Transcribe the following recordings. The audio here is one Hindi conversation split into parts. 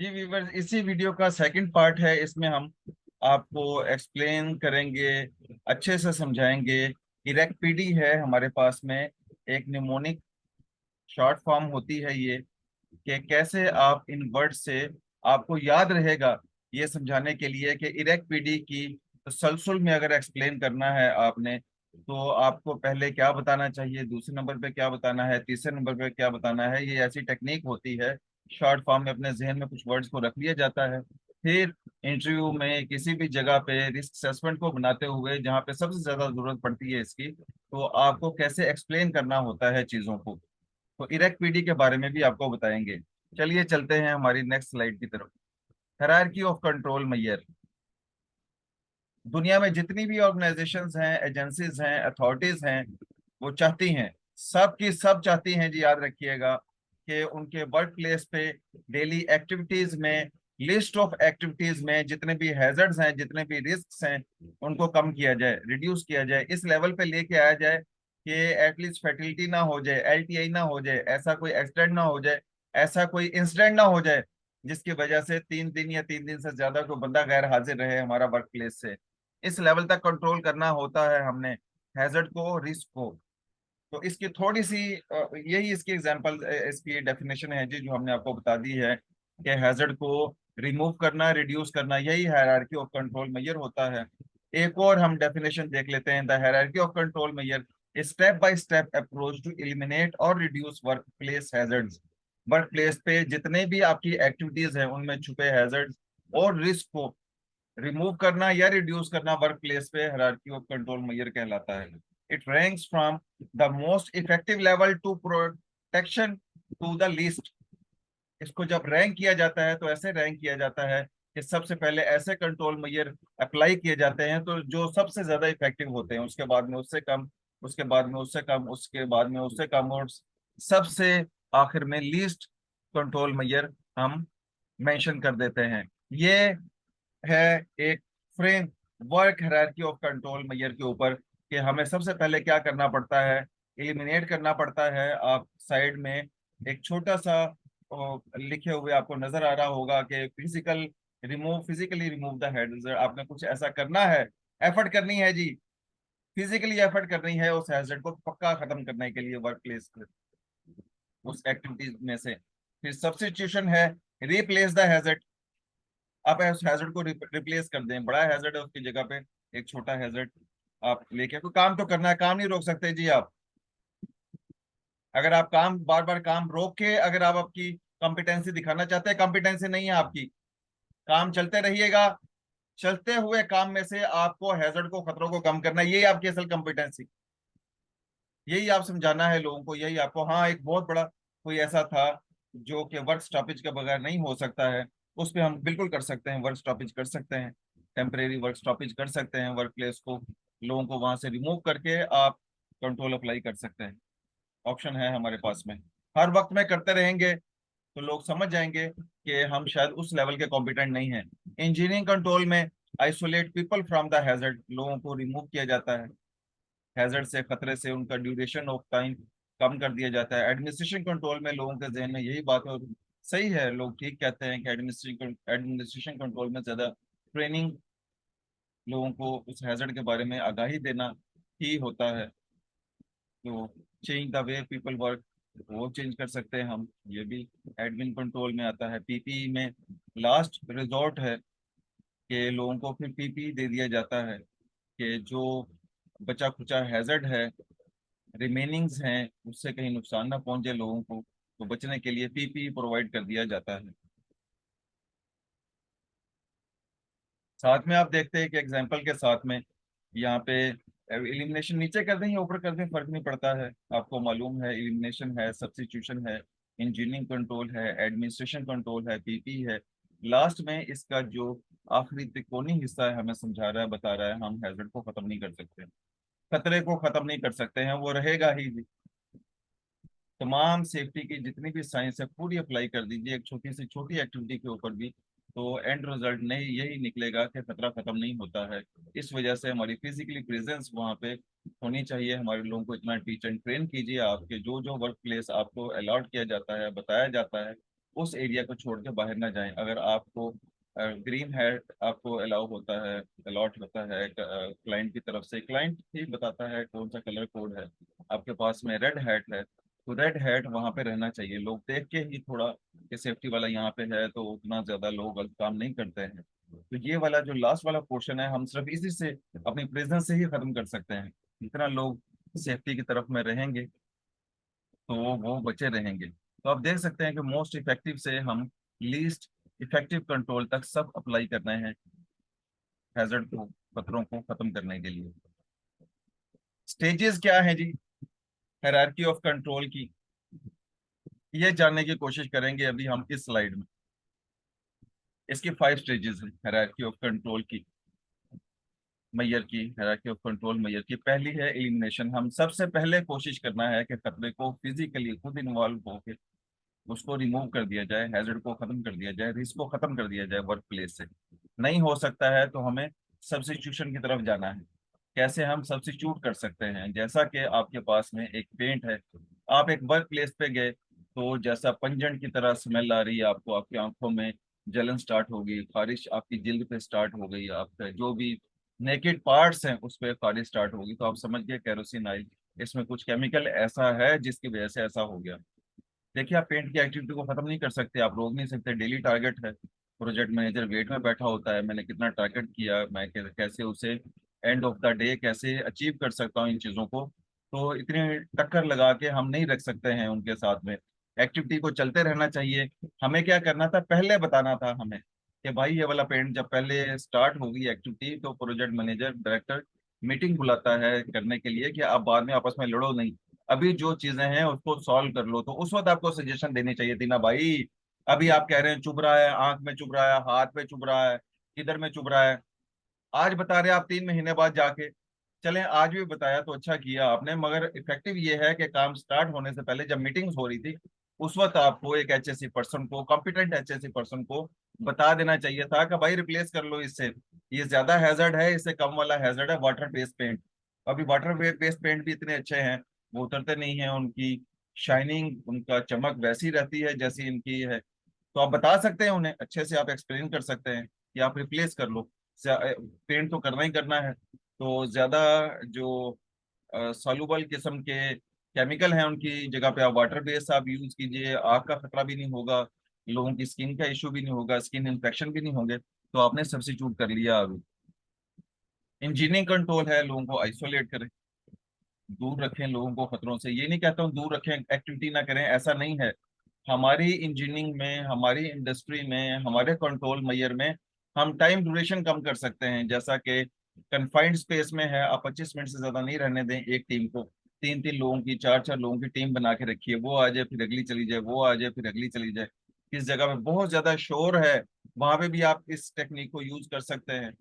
जी व्यूअर्स, इसी वीडियो का सेकंड पार्ट है। इसमें हम आपको एक्सप्लेन करेंगे, अच्छे से समझाएंगे। इरेक्ट पीडी है हमारे पास में, एक निमोनिक शॉर्ट फॉर्म होती है ये, कि कैसे आप इन वर्ड से आपको याद रहेगा, ये समझाने के लिए कि इरेक्ट पीडी की तसलसल में अगर एक्सप्लेन करना है आपने, तो आपको पहले क्या बताना चाहिए, दूसरे नंबर पे क्या बताना है, तीसरे नंबर पे क्या बताना है। ये ऐसी टेक्निक होती है। शॉर्ट फॉर्म में अपने जहन में कुछ वर्ड्स को रख लिया जाता है, फिर इंटरव्यू में किसी भी जगह पे रिस्क असेसमेंट को बनाते हुए जहाँ पे सबसे ज्यादा जरूरत पड़ती है इसकी, तो आपको कैसे एक्सप्लेन करना होता है चीजों को, तो इरेक्ट पीडी के बारे में भी आपको बताएंगे। चलिए चलते हैं हमारी नेक्स्ट स्लाइड की तरफ। Hierarchy of control measure. दुनिया में जितनी भी ऑर्गेनाइजेशंस हैं, एजेंसीज हैं, अथॉरिटीज हैं, वो चाहती हैं, सब की सब चाहती हैं जी, याद रखिएगा, कि उनके वर्क प्लेस पे डेली एक्टिविटीज में, लिस्ट ऑफ एक्टिविटीज में जितने भी हैजर्ड्स हैं, जितने भी रिस्क हैं, उनको कम किया जाए, रिड्यूस किया जाए, इस लेवल पे लेके आया जाए कि एटलीस्ट फैटिलिटी ना हो जाए, एलटीआई ना हो जाए, ऐसा कोई एक्सीडेंट ना हो जाए, ऐसा कोई इंसिडेंट ना हो जाए जिसकी वजह से 3 दिन या 3 दिन से ज्यादा कोई बंदा गैर हाजिर रहे हमारा वर्क प्लेस से। इस लेवल तक कंट्रोल करना होता है हमने हैजर्ड को, रिस्क को। तो इसकी थोड़ी सी यही इसकी एग्जांपल, इसकी डेफिनेशन है जी, जो हमने आपको बता दी है कि हैजर्ड को रिमूव करना, रिड्यूस करना, यही हायरार्की ऑफ कंट्रोल मेजर होता है। एक और हम डेफिनेशन देख लेते हैं। The hierarchy of control measure, step by step approach to eliminate और reduce work place hazards. Work place पे जितने भी आपकी एक्टिविटीज हैं उनमें छुपे हैजर्ड्स और रिस्क को रिमूव करना या रिड्यूस करना वर्क प्लेस पे हायरार्की ऑफ कंट्रोल मेजर कहलाता है। It ranks from the most effective level to protection to the least. इसको जब रैंक किया जाता है तो ऐसे रैंक किया जाता है कि सबसे पहले ऐसे कंट्रोल मेजर अप्लाई किए जाते हैं तो जो सबसे ज्यादा इफेक्टिव होते हैं, उसके बाद में उससे कम, उसके बाद में उससे कम, उसके बाद में उससे कम, और सबसे आखिर में लीस्ट कंट्रोल मेजर हम मेंशन कर देते हैं। ये है एक frame work hierarchy of control major के ऊपर, कि हमें सबसे पहले क्या करना पड़ता है, एलिमिनेट करना पड़ता है। आप साइड में एक छोटा सा लिखे हुए आपको नजर आ रहा होगा कि फिजिकली रिमूव द हैजर्ड। आपने कुछ ऐसा करना है, एफर्ट करनी है जी, फिजिकली एफर्ट करनी है उस हैजर्ड को पक्का खत्म करने के लिए वर्क प्लेस, उस एक्टिविटीज में से। फिर सब्स्टिट्यूशन है, रिप्लेस द हैजर्ड। आप उस हैजर्ड को रिप्लेस कर दें, बड़ा हैजर्ड है उसकी जगह पे एक छोटा हैजर्ड आप लेके, कोई काम तो करना है, काम नहीं रोक सकते जी आप। अगर आप काम बार बार काम रोक के अगर आप आपकी कॉम्पिटेंसी दिखाना चाहते हैं, कॉम्पिटेंसी नहीं है आपकी, काम चलते रहिएगा, चलते हुए काम में से आपको हैजर्ड को, खतरों को कम करना है, यही आपकी असल कॉम्पिटेंसी। यही आप समझाना है लोगों को, यही आपको। हाँ, एक बहुत बड़ा कोई ऐसा था जो कि वर्क स्टॉपेज के बगैर नहीं हो सकता है, उस पर हम बिल्कुल कर सकते हैं, वर्क स्टॉपेज कर सकते हैं, टेम्परेरी वर्क स्टॉपेज कर सकते हैं, वर्क प्लेस को, लोगों को वहां से रिमूव करके आप कंट्रोल अप्लाई कर सकते हैं। ऑप्शन है हमारे पास में। हर वक्त में करते रहेंगे तो लोग समझ जाएंगे कि हम शायद उस लेवल के कॉम्पिटेंट नहीं हैं। इंजीनियरिंग कंट्रोल में isolate people from the hazard, लोगों को रिमूव किया जाता है हैजर्ड से, खतरे से, उनका ड्यूरेशन ऑफ टाइम कम कर दिया जाता है। एडमिनिस्ट्रेशन कंट्रोल में लोगों के जहन में यही बात है, और सही है, लोग ठीक कहते हैं कि एडमिनिस्ट्रेशन कंट्रोल में ज्यादा ट्रेनिंग, लोगों को उस हैजर्ड के बारे में आगाही देना ही होता है। तो change the way people work, वो चेंज कर सकते हैं हम, ये भी एडमिन कंट्रोल में आता है। पीपीई में लास्ट रिजॉर्ट है कि लोगों को फिर पीपीई दे दिया जाता है, कि जो बचा खुचा हैजर्ड है, रिमेनिंग्स हैं, उससे कहीं नुकसान ना पहुंचे लोगों को, तो बचने के लिए पीपीई प्रोवाइड कर दिया जाता है। साथ में आप देखते हैं कि एग्जाम्पल के साथ में यहाँ पे एलिमिनेशन नीचे कर दें या ऊपर कर दें फर्क नहीं पड़ता है, आपको मालूम है, एलिमिनेशन है, सब्स्टिट्यूशन है, इंजीनियरिंग कंट्रोल है, एडमिनिस्ट्रेशन कंट्रोल है, पीपी है। लास्ट में इसका जो आखिरी तिकोनी हिस्सा है हमें समझा रहा है, बता रहा है हम हैजर्ड को खत्म नहीं कर सकते, खतरे को खत्म नहीं कर सकते हैं, वो रहेगा ही। तमाम सेफ्टी की जितनी भी साइंस है पूरी अप्लाई कर दीजिए एक छोटी से छोटी एक्टिविटी के ऊपर भी, तो एंड रिजल्ट नहीं यही निकलेगा कि खतरा खत्म नहीं होता है। इस वजह से हमारी फिजिकली प्रेजेंस वहाँ पे होनी चाहिए। हमारे लोगों को इतना टीच एंड ट्रेन कीजिए, आपके जो जो वर्क प्लेस आपको अलॉट किया जाता है, बताया जाता है, उस एरिया को छोड़ के बाहर ना जाएं। अगर आपको ग्रीन हैट आपको अलाउ होता है, अलॉट होता है क्लाइंट की तरफ से, क्लाइंट ही बताता है कौन सा कलर कोड है, आपके पास में रेड हैट है तो रेड हैट वहाँ पे रहना चाहिए। लोग देख के ही थोड़ा कि सेफ्टी वाला यहाँ पे है, तो उतना ज्यादा लोग गलत काम नहीं करते हैं। तो ये वाला जो लास्ट वाला पोर्शन है हम सिर्फ इसी से, अपनी प्रेजेंस से ही खत्म कर सकते हैं। जितना लोग सेफ्टी की तरफ में रहेंगे तो वो बचे रहेंगे। तो आप देख सकते हैं कि मोस्ट इफेक्टिव से हम लीस्ट इफेक्टिव कंट्रोल तक सब अप्लाई करना है हैजर्ड को, खतरों को खत्म करने के लिए। स्टेजेस क्या है जी हायरार्की ऑफ कंट्रोल की, ये जानने की कोशिश करेंगे अभी हम इस स्लाइड में। इसकी 5 स्टेजेस हैं हायरार्की ऑफ कंट्रोल की, मैयर की हायरार्की ऑफ कंट्रोल मैयर की। पहली है एलिमिनेशन। हम सबसे पहले कोशिश करना है कि खतरे को फिजिकली खुद इन्वॉल्व होकर उसको रिमूव कर दिया जाए, हैजर्ड को खत्म कर दिया जाए, रिस्क को खत्म कर दिया जाए वर्क प्लेस से। नहीं हो सकता है तो हमें सब्स्टिट्यूशन की तरफ जाना है। कैसे हम सब्स्टिट्यूट कर सकते हैं? जैसा कि आपके पास में एक पेंट है, आप एक वर्क प्लेस पे गए तो जैसा पंजन की तरह स्मेल आ रही है आपको, आपकी आंखों में जलन स्टार्ट होगी, खारिश आपकी जिल्द पे स्टार्ट हो गई, आपका जो भी नेकेड पार्ट्स हैं उस पर खारिश स्टार्ट होगी, तो आप समझ गए केरोसिन ऑयल, इसमें कुछ केमिकल ऐसा है जिसकी वजह से ऐसा हो गया। देखिए आप पेंट की एक्टिविटी को खत्म नहीं कर सकते, आप रोक नहीं सकते, डेली टारगेट है। प्रोजेक्ट मैनेजर वेट में बैठा होता है, मैंने कितना टारगेट किया, मैं कैसे उसे एंड ऑफ द डे कैसे अचीव कर सकता हूँ इन चीज़ों को। तो इतनी टक्कर लगा के हम नहीं रख सकते हैं उनके साथ में। एक्टिविटी को चलते रहना चाहिए। हमें क्या करना था, पहले बताना था हमें कि भाई ये वाला पेंट जब पहले स्टार्ट होगी एक्टिविटी तो प्रोजेक्ट मैनेजर डायरेक्टर मीटिंग बुलाता है करने के लिए कि आप बाद में आपस में लड़ो नहीं, अभी जो चीजें हैं उसको सॉल्व कर लो। तो उस वक्त आपको सजेशन देनी चाहिए थी ना भाई। अभी आप कह रहे हैं चुभ रहा है, आंख में चुभ रहा है, हाथ में चुभ रहा है, किधर में चुभ रहा है, आज बता रहे आप 3 महीने बाद जाके। चलें आज भी बताया तो अच्छा किया आपने, मगर इफेक्टिव ये है कि काम स्टार्ट होने से पहले जब मीटिंग्स हो रही थी उस वक्त आपको एक एचएससी पर्सन को, कॉम्पिटेंट एचएससी पर्सन को बता देना चाहिए था कि भाई रिप्लेस कर लो इससे, ये ज्यादा हैजर्ड है, इससे कम वाला हैजर्ड है वाटर बेस्ड पेंट। अभी वाटर बेस्ड पेंट भी इतने अच्छे हैं, वो उतरते नहीं हैं, उनकी शाइनिंग उनका चमक वैसी रहती है जैसी इनकी है। तो आप बता सकते हैं उन्हें, अच्छे से आप एक्सप्लेन कर सकते हैं कि आप रिप्लेस कर लो, पेंट तो करना ही करना है। तो ज्यादा जो सॉल्युबल किस्म के केमिकल हैं उनकी जगह पे आप वाटर बेस आप यूज कीजिए, आग का खतरा भी नहीं होगा, लोगों की स्किन का इशू भी नहीं होगा, स्किन इन्फेक्शन भी नहीं होंगे। तो आपने सब्स्टिट्यूट कर लिया। अभी इंजीनियरिंग कंट्रोल है, लोगों को आइसोलेट करें, दूर रखें लोगों को खतरों से। ये नहीं कहता हूँ दूर रखें एक्टिविटी ना करें, ऐसा नहीं है। हमारी इंजीनियरिंग में, हमारी इंडस्ट्री में, हमारे कंट्रोल मेयर में हम टाइम ड्यूरेशन कम कर सकते हैं। जैसा कि कन्फाइंड स्पेस में है, आप 25 मिनट से ज्यादा नहीं रहने दें एक टीम को। 3-3 लोगों की, 4-4 लोगों की टीम बना के रखिए, वो आ जाए फिर अगली चली जाए, वो आ जाए फिर अगली चली जाए। किस जगह पे बहुत ज्यादा शोर है वहां पे भी आप इस टेक्निक को यूज कर सकते हैं।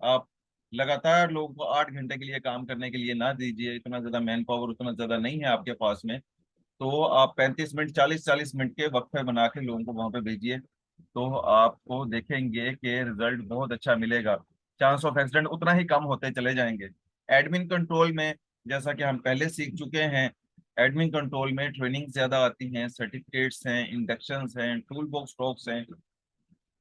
आप लगातार लोगों को 8 घंटे के लिए काम करने के लिए ना दीजिए, इतना ज्यादा मैन पावर उतना ज्यादा नहीं है आपके पास में। तो आप 35 मिनट, 40-40 मिनट के वक्फे बना के लोगों को वहां पे भेजिए, तो आपको देखेंगे कि रिजल्ट बहुत अच्छा मिलेगा। चांस ऑफ एक्सीडेंट उतना ही कम होते चले जाएंगे। एडमिन कंट्रोल में जैसा कि हम पहले सीख चुके हैं, एडमिन कंट्रोल में ट्रेनिंग ज्यादा आती हैं, सर्टिफिकेट्स हैं, इंडक्शंस हैं, टूल बॉक्स टॉक्स हैं,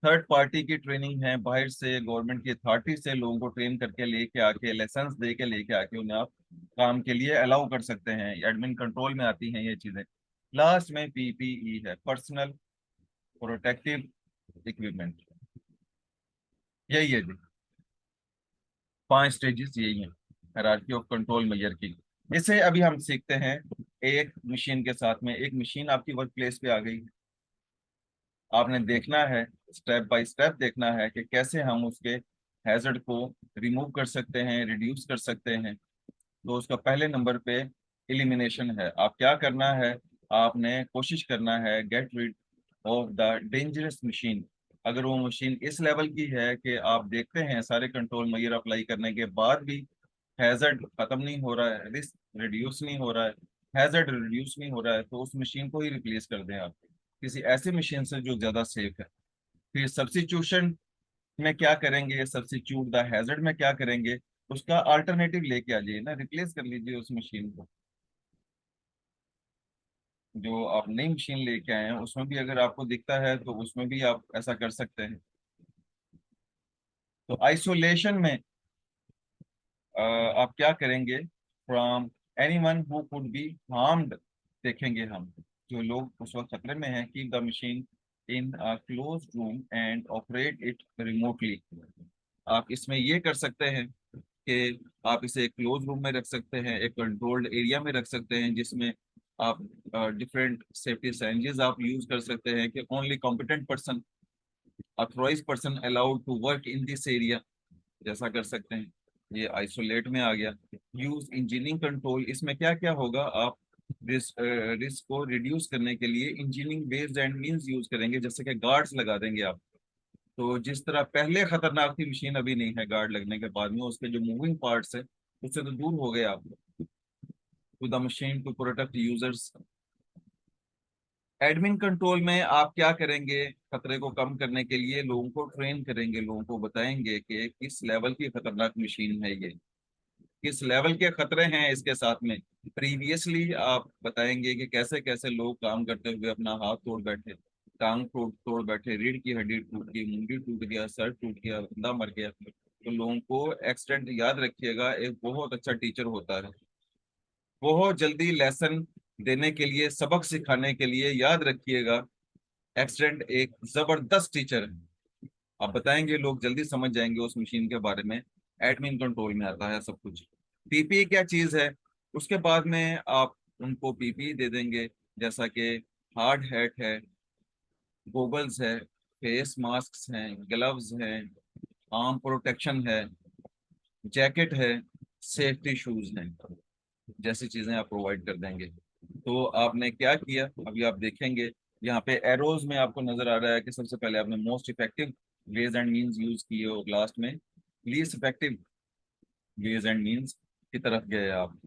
थर्ड पार्टी की ट्रेनिंग है, बाहर से गवर्नमेंट की अथॉरिटी से लोगों को ट्रेन करके लेके आके, लाइसेंस दे के लेके आके उन्हें आप काम के लिए अलाउ कर सकते हैं। एडमिन कंट्रोल में आती हैं ये चीजें। लास्ट में पीपीई है, पर्सनल प्रोटेक्टिव इक्विपमेंट। यही है जी, 5 स्टेजेस यही हैं हायरार्की ऑफ कंट्रोल मेजर की। इसे अभी हम सीखते हैं एक मशीन के साथ में। एक मशीन आपकी वर्क प्लेस पे आ गई, आपने देखना है, स्टेप बाय स्टेप देखना है कि कैसे हम उसके हैजर्ड को रिमूव कर सकते हैं, रिड्यूस कर सकते हैं। तो उसका पहले नंबर पे एलिमिनेशन है। आप क्या करना है, आपने कोशिश करना है get rid of the dangerous machine. अगर वो मशीन इस लेवल की है कि आप देखते हैं सारे कंट्रोल मेजर अप्लाई करने के बाद भी हैजर्ड खत्म नहीं हो रहा है, रिस्क रिड्यूस नहीं हो रहा है, हैजर्ड रिड्यूस नहीं हो रहा है, तो उस मशीन को ही रिप्लेस कर दें आप किसी ऐसे मशीन से जो ज्यादा सेफ है। फिर सब्स्टिट्यूशन में क्या करेंगे, सब्स्टिट्यूट द हैजर्ड में क्या करेंगे, उसका अल्टरनेटिव लेके आ जाइए ना, रिप्लेस कर लीजिए उस मशीन को। जो आप नई मशीन लेके आए हैं उसमें भी अगर आपको दिखता है तो उसमें भी आप ऐसा कर सकते हैं। तो आइसोलेशन में आप क्या करेंगे, from anyone who could be harmed, देखेंगे हम जो लोग उस वक्त खतरे में हैं, keep the machine in a close room and operate it remotely. आप इसमें ये कर सकते हैं कि आप इसे एक क्लोज रूम में रख सकते हैं, एक कंट्रोल्ड एरिया में रख सकते हैं, जिसमें आप डिफरेंट सेफ्टी साइंजेस आप यूज कर सकते हैं कि only competent person, authorise person allowed to work in this area, जैसा कर सकते हैं। ये आइसोलेट में आ गया। यूज इंजीनियरिंग कंट्रोल, इसमें क्या क्या होगा, आप रिस्क को रिड्यूस करने के लिए engineering based and means use करेंगे, जैसे कि गार्ड्स लगा देंगे आप। तो जिस तरह पहले खतरनाक थी मशीन, अभी नहीं है, गार्ड लगने के बाद में उसके जो मूविंग पार्ट्स है उससे तो दूर हो गए आप। To the machine to protect users. Admin control में आप क्या करेंगे, खतरे को कम करने के लिए लोगों को ट्रेन करेंगे, लोगों को बताएंगे कि किस लेवल की खतरनाक मशीन है ये, किस लेवल के खतरे हैं इसके साथ में। प्रीवियसली आप बताएंगे कि कैसे कैसे लोग काम करते हुए अपना हाथ तोड़ बैठे, टांग तोड़ तोड़ बैठे, रीढ़ की हड्डी टूट गई, मुंडी टूट गया, सर टूट गया, बंदा मर गया। तो लोगों को एक्सीडेंट, याद रखिएगा, एक बहुत अच्छा टीचर होता है। बहुत जल्दी लेसन देने के लिए, सबक सिखाने के लिए, याद रखिएगा, एक्सीडेंट एक जबरदस्त टीचर है। आप बताएंगे लोग जल्दी समझ जाएंगे उस मशीन के बारे में। एडमिन कंट्रोल में आता है सब कुछ। पीपीई क्या चीज है, उसके बाद में आप उनको पीपीई दे देंगे, जैसा कि हार्ड हैट है, गोगल्स है, फेस मास्क हैं, ग्लव्स हैं, आर्म प्रोटेक्शन है, जैकेट है, सेफ्टी शूज हैं, जैसी चीजें आप प्रोवाइड कर देंगे। तो आपने क्या किया, अभी आप देखेंगे यहाँ पे एरोज में आपको नजर आ रहा है कि सबसे पहले आपने most effective ways and means use किए और लास्ट में least effective ways and means की तरफ गए आप।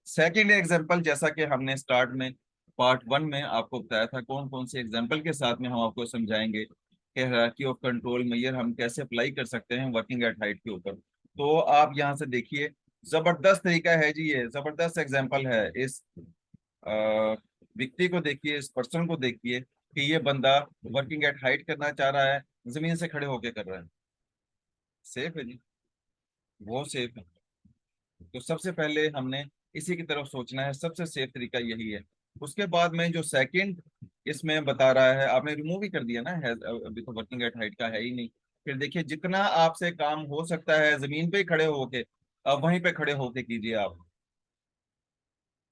सेकेंड एग्जाम्पल, जैसा कि हमने स्टार्ट में पार्ट वन में आपको बताया था, कौन कौन से एग्जाम्पल के साथ में हम आपको समझाएंगे कि हायरार्की ऑफ कंट्रोल मेजर हम कैसे अप्लाई कर सकते हैं वर्किंग एट हाइट के ऊपर। तो आप यहाँ से देखिए, जबरदस्त तरीका है जी, ये जबरदस्त एग्जाम्पल है। इस अ, व्यक्ति को देखिए, इस पर्सन को देखिए कि ये बंदा वर्किंग एट हाइट करना चाह रहा है, जमीन से खड़े होके कर रहा है। सेफ है जी, बहुत सेफ है। तो सबसे पहले हमने इसी की तरफ सोचना है, सबसे सेफ तरीका यही है। उसके बाद में जो सेकंड इसमें बता रहा है, आपने रिमूव ही कर दिया ना है, अभी तो वर्किंग एट हाइट का है ही नहीं। फिर देखिए, जितना आपसे काम हो सकता है जमीन पे ही खड़े होके, अब वहीं पे खड़े होके कीजिए आप।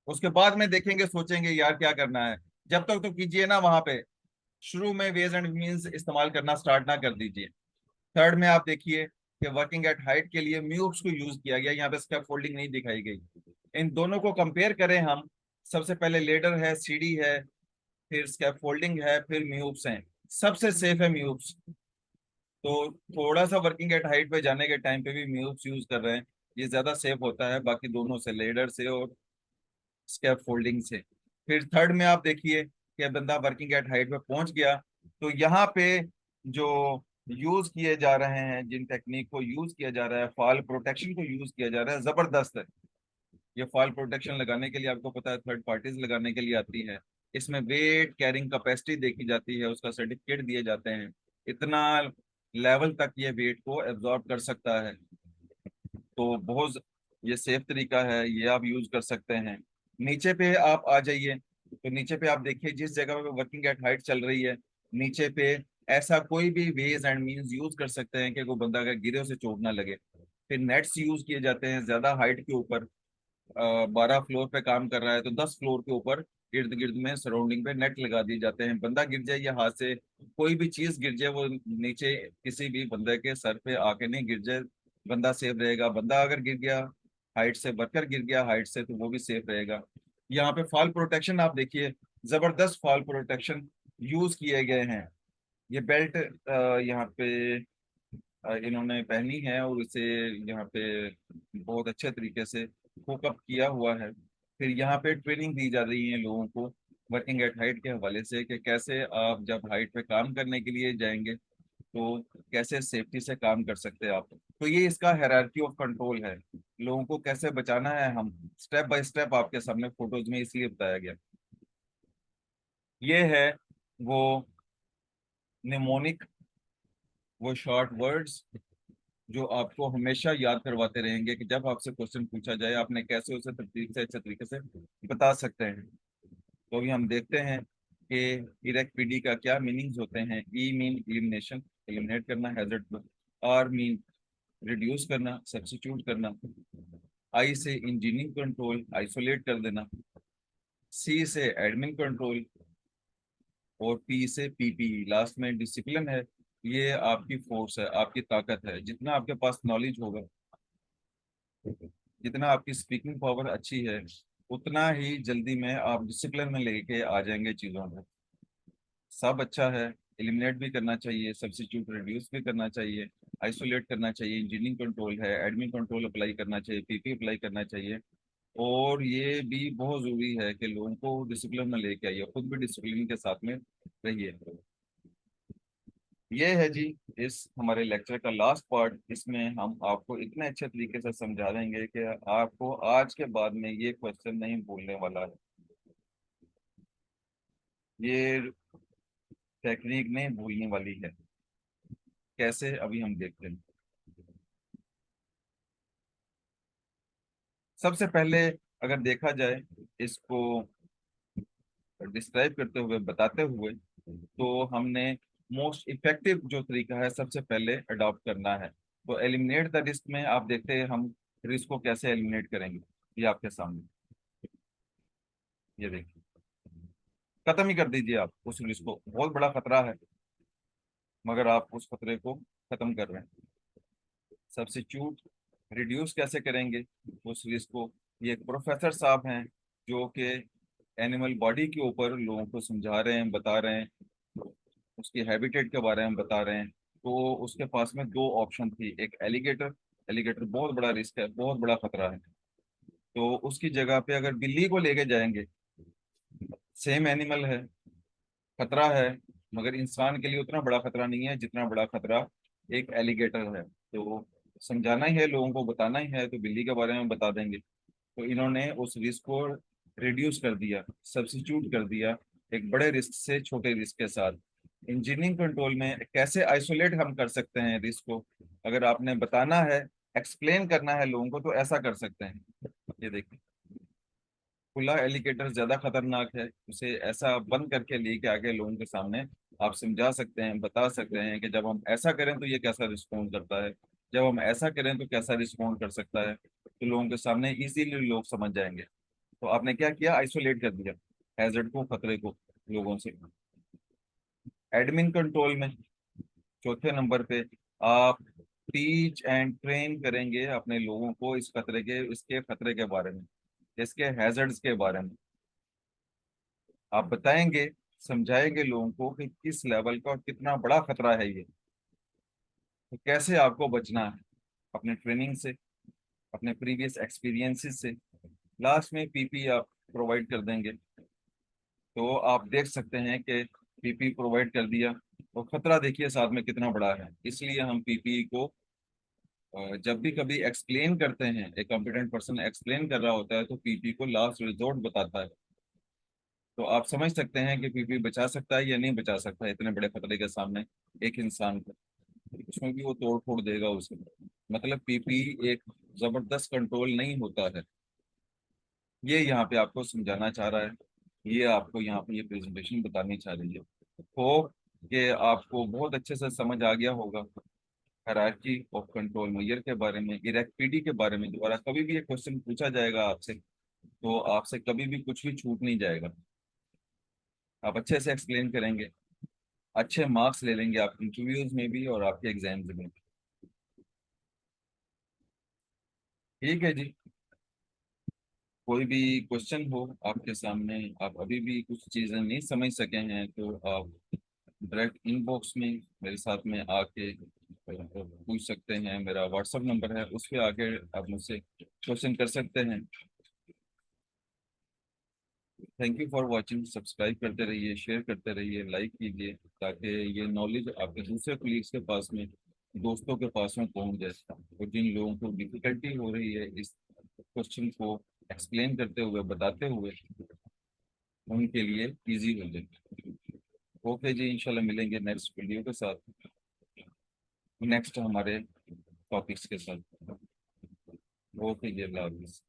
उसके बाद में देखेंगे, सोचेंगे यार क्या करना है, जब तक तो कीजिए ना वहां पे। शुरू में वेज एंड मीन्स इस्तेमाल करना स्टार्ट ना कर दीजिए। थर्ड में आप देखिए कि वर्किंग एट हाइट के लिए म्यूब्स को यूज किया गया, यहाँ पे स्टेप फोल्डिंग नहीं दिखाई गई। इन दोनों को कंपेयर करें हम, सबसे पहले लेडर है, सीढ़ी है, फिर स्टेप फोल्डिंग है, फिर म्यूब्स हैं। सबसे सेफ है म्यूब्स। तो थोड़ा सा वर्किंग एट हाइट पे जाने के टाइम पे भी म्यूब्स यूज कर रहे हैं, ये ज्यादा सेफ होता है बाकी दोनों से, लेडर से और स्टेप फोल्डिंग से। फिर थर्ड में आप देखिए कि बंदा वर्किंग एट हाइट पे पहुंच गया, तो यहाँ पे जो यूज किए जा रहे हैं, जिन टेक्निक को यूज किया जा रहा है, फॉल प्रोटेक्शन को यूज किया जा रहा है, जबरदस्त है। ये फॉल प्रोटेक्शन लगाने के लिए आपको पता है थर्ड पार्टीज लगाने के लिए आती है। इसमें वेट कैरिंग कैपेसिटी देखी जाती है, उसका सर्टिफिकेट दिए जाते हैं, इतना लेवल तक ये वेट को एब्जॉर्ब कर सकता है। तो बहुत ये सेफ तरीका है, ये आप यूज कर सकते हैं। नीचे पे आप आ जाइए, तो नीचे पे आप देखिए, जिस जगह पे वर्किंग एट हाइट चल रही है, नीचे पे ऐसा कोई भी वेज एंड मीन्स यूज कर सकते हैं कि कोई बंदा का गिरे उसे चोट ना लगे। फिर नेट्स यूज किए जाते हैं ज्यादा हाइट के ऊपर, 12 फ्लोर पे काम कर रहा है तो 10 फ्लोर के ऊपर इर्द गिर्द में सराउंडिंग पे नेट लगा दिए जाते हैं। बंदा गिर जाए या हाथ से कोई भी चीज गिर जाए, वो नीचे किसी भी बंदे के सर पे आके नहीं गिर जाए, बंदा सेफ रहेगा। बंदा अगर गिर गया हाइट से, बढ़कर गिर गया हाइट से, तो वो भी सेफ रहेगा। यहाँ पे फॉल प्रोटेक्शन आप देखिए, जबरदस्त फॉल प्रोटेक्शन यूज किए गए हैं। ये बेल्ट यहाँ पे इन्होंने पहनी है और इसे यहाँ पे बहुत अच्छे तरीके से हुकअप किया हुआ है। फिर यहाँ पे ट्रेनिंग दी जा रही है लोगों को वर्किंग एट हाइट के हवाले से, कि कैसे आप जब हाइट पे काम करने के लिए जाएंगे तो कैसे सेफ्टी से काम कर सकते हैं आप। तो ये इसका हायरार्की ऑफ कंट्रोल है, लोगों को कैसे बचाना है हम, स्टेप बाय स्टेप आपके सामने फोटोज में इसलिए बताया गया। ये है वो निमोनिक, वो शॉर्ट वर्ड्स जो आपको हमेशा याद करवाते रहेंगे कि जब आपसे क्वेश्चन पूछा जाए आपने कैसे उसे तरतीब से अच्छे तरीके से बता सकते हैं। तो अभी हम देखते हैं कि इरेक पीडी का क्या मीनिंग्स होते हैं। ई मीन एलिमिनेशन, एलिमिनेट करना हैजर्ड को। आर मीन रिड्यूस करना, सब्स्टिट्यूट करना। आई से इंजीनियरिंग कंट्रोल, आइसोलेट कर देना। सी से एडमिन कंट्रोल। और पी से पीपी, लास्ट में डिसिप्लिन है। ये आपकी फोर्स है, आपकी ताकत है। जितना आपके पास नॉलेज होगा, जितना आपकी स्पीकिंग पावर अच्छी है, उतना ही जल्दी में आप डिसिप्लिन में लेके आ जाएंगे चीज़ों को। सब अच्छा है, एलिमिनेट भी करना चाहिए, सब्स्टिट्यूट रिड्यूस भी करना चाहिए, आइसोलेट करना चाहिए, इंजीनियरिंग कंट्रोल है, एडमिन कंट्रोल अप्लाई करना चाहिए, पीपी अप्लाई करना चाहिए। और ये भी बहुत जरूरी है कि लोगों को डिसिप्लिन में लेके आइए, खुद भी डिसिप्लिन के साथ में रहिए। ये है जी इस हमारे लेक्चर का लास्ट पार्ट। इसमें हम आपको इतने अच्छे तरीके से समझा देंगे कि आपको आज के बाद में ये क्वेश्चन नहीं भूलने वाला है। ये टेक्निक नहीं भूलने वाली है। कैसे, अभी हम देखते हैं। सबसे पहले अगर देखा जाए इसको डिस्क्राइब करते हुए, बताते हुए, तो हमने मोस्ट इफेक्टिव जो तरीका है सबसे पहले अडॉप्ट करना है। तो एलिमिनेट द रिस्क में आप देखते हैं हम रिस्क को कैसे एलिमिनेट करेंगे। ये आपके सामने, ये देखिए, खत्म ही कर दीजिए आप उस रिस्क को। बहुत बड़ा खतरा है मगर आप उस खतरे को खत्म कर रहे हैं। सब्स्टिट्यूट रिड्यूस कैसे करेंगे उस रिस्क को। ये एक प्रोफेसर साहब हैं जो कि एनिमल बॉडी के ऊपर लोगों को समझा रहे हैं, बता रहे हैं, उसकी हैबिटेट के बारे में बता रहे हैं। तो उसके पास में दो ऑप्शन थी, एक एलिगेटर। एलिगेटर बहुत बड़ा रिस्क है, बहुत बड़ा खतरा है। तो उसकी जगह पे अगर बिल्ली को लेके जाएंगे, सेम एनिमल है, खतरा है, मगर इंसान के लिए उतना बड़ा खतरा नहीं है जितना बड़ा खतरा एक एलिगेटर है। तो समझाना ही है लोगों को, बताना ही है, तो बिल्ली के बारे में बता देंगे। तो इन्होंने उस रिस्क को रिड्यूस कर दिया, सब्स्टिट्यूट कर दिया एक बड़े रिस्क से छोटे रिस्क के साथ। इंजीनियरिंग कंट्रोल में कैसे आइसोलेट हम कर सकते हैं रिस्क को, अगर आपने बताना है, एक्सप्लेन करना है लोगों को, तो ऐसा कर सकते हैं। ये देखिए, खुला एलिगेटर ज्यादा खतरनाक है। उसे ऐसा बंद करके लेके आके लोगों के सामने आप समझा सकते हैं, बता सकते हैं कि जब हम ऐसा करें तो ये कैसा रिस्पॉन्ड करता है, जब हम ऐसा करें तो कैसा रिस्पॉन्ड कर सकता है। तो लोगों के सामने इजीली लोग समझ जाएंगे। तो आपने क्या किया, आइसोलेट कर दिया हैजर्ड को, खतरे को लोगों से। एडमिन कंट्रोल में चौथे नंबर पे आप टीच एंड ट्रेन करेंगे अपने लोगों को इस खतरे के, इसके खतरे के बारे में, इसके हैजर्ड्स के बारे में। आप बताएंगे, समझाएंगे लोगों को कि किस लेवल का और कितना बड़ा खतरा है ये, तो कैसे आपको बचना है अपने ट्रेनिंग से, अपने प्रीवियस एक्सपीरियंसेस से। लास्ट में पीपी आप प्रोवाइड कर देंगे। तो आप देख सकते हैं कि पीपी प्रोवाइड कर दिया, और खतरा देखिए साथ में कितना बड़ा है। इसलिए हम पीपी को जब भी कभी एक्सप्लेन करते हैं, एक कॉम्पिटेंट पर्सन एक्सप्लेन कर रहा होता है, तो पीपी को लास्ट रिजोर्ट बताता है। तो आप समझ सकते हैं कि पीपी बचा सकता है या नहीं बचा सकता है इतने बड़े खतरे के सामने एक इंसान को। उसमें भी वो तोड़ फोड़ देगा उसे। मतलब पीपी एक जबरदस्त कंट्रोल नहीं होता है। ये यहाँ पे आपको समझाना चाह रहा है, ये आपको यहाँ पे ये प्रेजेंटेशन बतानी चाह रही है। होप कि आपको बहुत अच्छे से समझ आ गया होगा हायरार्की ऑफ कंट्रोल मेजर के बारे में, इरेक्ट के बारे में। दोबारा कभी भी ये क्वेश्चन पूछा जाएगा आपसे, तो आपसे कभी भी कुछ भी छूट नहीं जाएगा। आप अच्छे से एक्सप्लेन करेंगे, अच्छे मार्क्स ले लेंगे आप इंटरव्यूज में भी और आपके एग्जाम्स में भी। ठीक है जी, कोई भी क्वेश्चन हो आपके सामने, आप अभी भी कुछ चीज़ें नहीं समझ सके हैं, तो आप डायरेक्ट इनबॉक्स में मेरे साथ में आके पूछ सकते हैं। मेरा व्हाट्सअप नंबर है, उस पर आके आप मुझसे क्वेश्चन कर सकते हैं। Thank you for watching. Subscribe करते रहिए, शेयर करते रहिए, लाइक कीजिए, ताकि ये नॉलेज आपके दूसरे कलीग्स के पास में, दोस्तों के पास में पहुंच जाए। और जिन लोगों को डिफिकल्टी हो रही है इस क्वेश्चन को एक्सप्लेन करते हुए, बताते हुए, उनके लिए इजी हो जाए। ओके जी, इंशाल्लाह मिलेंगे नेक्स्ट वीडियो के साथ, नेक्स्ट हमारे टॉपिक्स के साथ। ओके जी, अल्लाह हाफिज़।